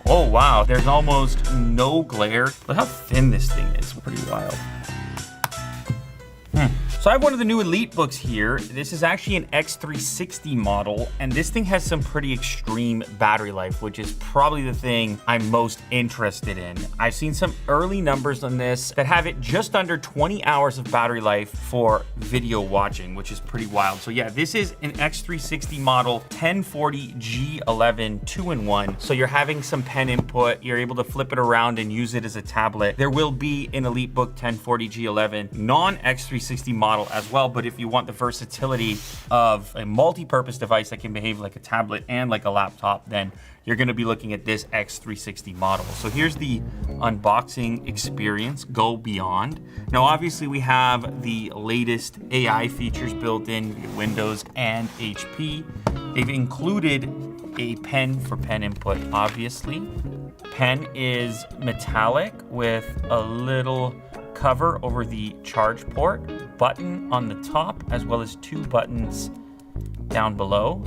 Oh wow, there's almost no glare. Look how thin this thing is, pretty wild. So I have one of the new EliteBooks here. This is actually an X360 model, and this thing has some pretty extreme battery life, which is probably the thing I'm most interested in. I've seen some early numbers on this that have it just under 20 hours of battery life for video watching, which is pretty wild. So yeah, this is an X360 model 1040G11 2-in-1. So you're having some pen input, you're able to flip it around and use it as a tablet. There will be an EliteBook 1040G11 non-X360 model as well, but if you want the versatility of a multi-purpose device that can behave like a tablet and like a laptop, then you're going to be looking at this X360 model. So here's the unboxing experience, go beyond. Now obviously we have the latest AI features built in, Windows and HP. They've included a pen for pen input, obviously. Pen is metallic with a little cover over the charge port, button on the top, as well as 2 buttons down below.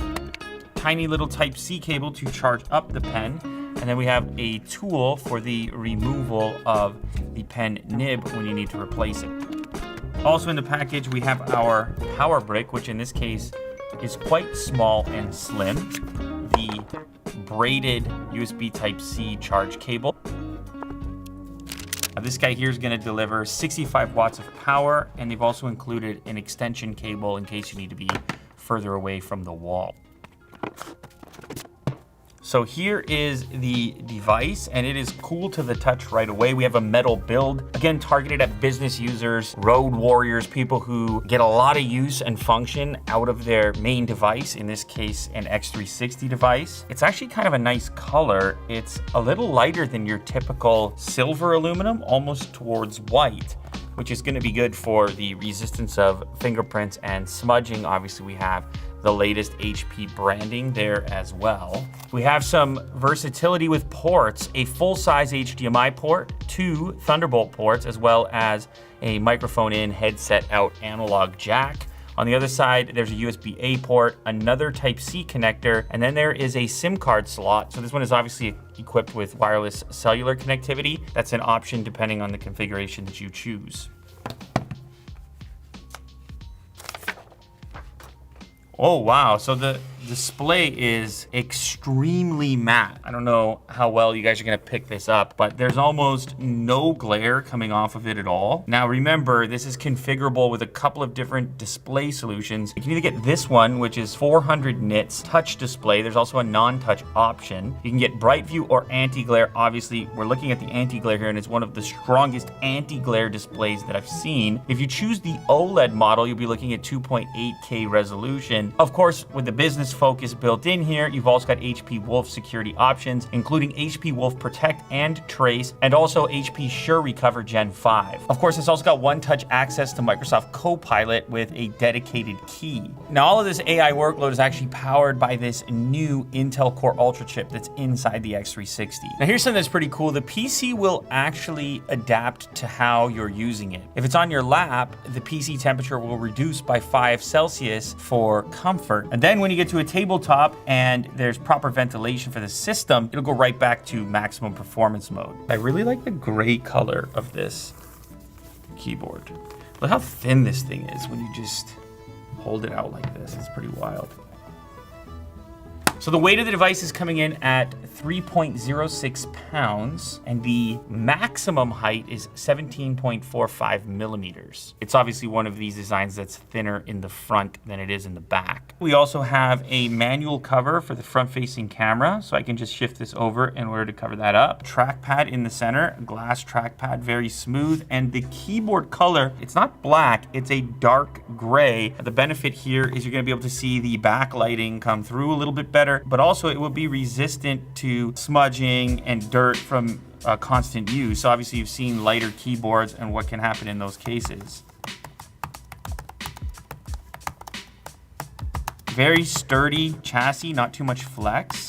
Tiny little Type-C cable to charge up the pen. And then we have a tool for the removal of the pen nib when you need to replace it. Also in the package, we have our power brick, which in this case is quite small and slim. The braided USB Type-C charge cable. This guy here is going to deliver 65 watts of power, and they've also included an extension cable in case you need to be further away from the wall. So here is the device, and it is cool to the touch right away. We have a metal build, again, targeted at business users, road warriors, people who get a lot of use and function out of their main device, in this case, an X360 device. It's actually kind of a nice color. It's a little lighter than your typical silver aluminum, almost towards white, which is going to be good for the resistance of fingerprints and smudging. Obviously, we have the latest HP branding there as well. We have some versatility with ports, a full-size HDMI port, 2 Thunderbolt ports, as well as a microphone in, headset out analog jack. On the other side, there's a USB-A port, another Type-C connector, and then there is a SIM card slot. So this one is obviously equipped with wireless cellular connectivity. That's an option depending on the configuration that you choose. Oh, wow. So the display is extremely matte. I don't know how well you guys are going to pick this up, but there's almost no glare coming off of it at all. Now, remember, this is configurable with a couple of different display solutions. You can either get this one, which is 400 nits touch display. There's also a non-touch option. You can get bright view or anti-glare. Obviously, we're looking at the anti-glare here, and it's one of the strongest anti-glare displays that I've seen. If you choose the OLED model, you'll be looking at 2.8K resolution. Of course, with the business focus built in here, you've also got HP Wolf security options, including HP Wolf Protect and Trace, and also HP Sure Recover Gen 5. Of course, it's also got one-touch access to Microsoft Copilot with a dedicated key. Now, all of this AI workload is actually powered by this new Intel Core Ultra chip that's inside the X360. Now, here's something that's pretty cool. The PC will actually adapt to how you're using it. If it's on your lap, the PC temperature will reduce by 5 Celsius for comfort. And then when you get to a tabletop and there's proper ventilation for the system, it'll go right back to maximum performance mode. I really like the gray color of this keyboard. Look how thin this thing is when you just hold it out like this. It's pretty wild. So the weight of the device is coming in at 3.06 pounds, and the maximum height is 17.45 millimeters. It's obviously one of these designs that's thinner in the front than it is in the back. We also have a manual cover for the front-facing camera, so I can just shift this over in order to cover that up. Trackpad in the center, glass trackpad, very smooth, and the keyboard color, it's not black, it's a dark gray. The benefit here is you're gonna be able to see the backlighting come through a little bit better, but also it will be resistant to smudging and dirt from constant use. So obviously you've seen lighter keyboards and what can happen in those cases. Very sturdy chassis, not too much flex.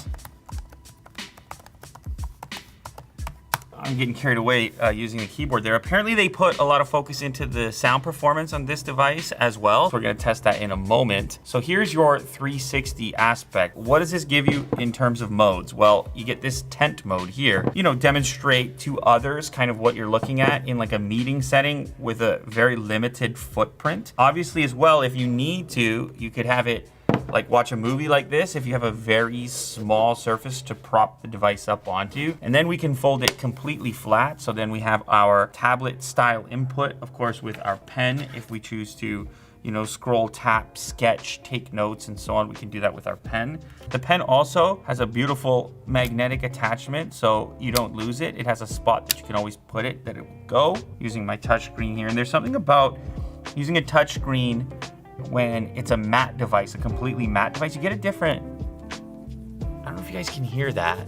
I'm getting carried away using the keyboard there. Apparently they put a lot of focus into the sound performance on this device as well. So we're gonna test that in a moment. So here's your 360 aspect. What does this give you in terms of modes? Well, you get this tent mode here. You know, demonstrate to others kind of what you're looking at in like a meeting setting with a very limited footprint. Obviously as well, if you need to, you could have it like watch a movie like this if you have a very small surface to prop the device up onto. And then we can fold it completely flat. So then we have our tablet style input, of course, with our pen. If we choose to, you know, scroll, tap, sketch, take notes, and so on, we can do that with our pen. The pen also has a beautiful magnetic attachment, so you don't lose it. It has a spot that you can always put it, that it will go. Using my touchscreen here, and there's something about using a touchscreen when it's a matte device, a completely matte device, you get a different, I don't know if you guys can hear that,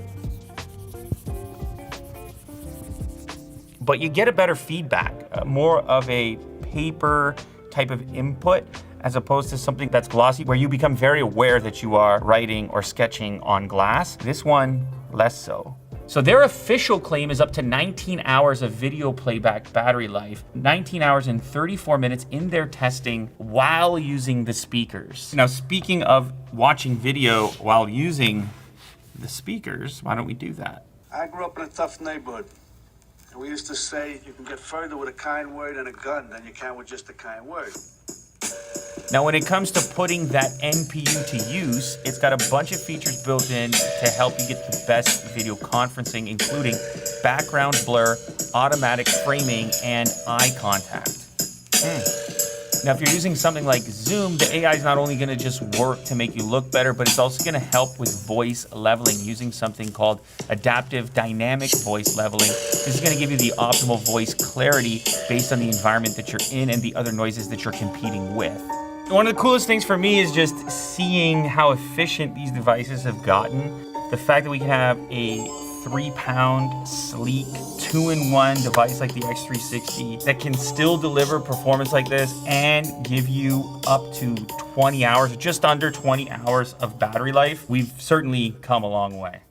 but you get a better feedback, more of a paper type of input as opposed to something that's glossy where you become very aware that you are writing or sketching on glass. This one, less so. So their official claim is up to 19 hours of video playback battery life, 19 hours and 34 minutes in their testing while using the speakers. Now, speaking of watching video while using the speakers, why don't we do that? I grew up in a tough neighborhood. And we used to say you can get further with a kind word and a gun than you can with just a kind word. Now, when it comes to putting that NPU to use, it's got a bunch of features built in to help you get the best video conferencing, including background blur, automatic framing, and eye contact. Now, if you're using something like Zoom, the AI is not only gonna just work to make you look better, but it's also gonna help with voice leveling using something called adaptive dynamic voice leveling. This is gonna give you the optimal voice clarity based on the environment that you're in and the other noises that you're competing with. One of the coolest things for me is just seeing how efficient these devices have gotten. The fact that we can have a 3-pound, sleek, 2-in-1 device like the X360 that can still deliver performance like this and give you up to 20 hours, just under 20 hours of battery life. We've certainly come a long way.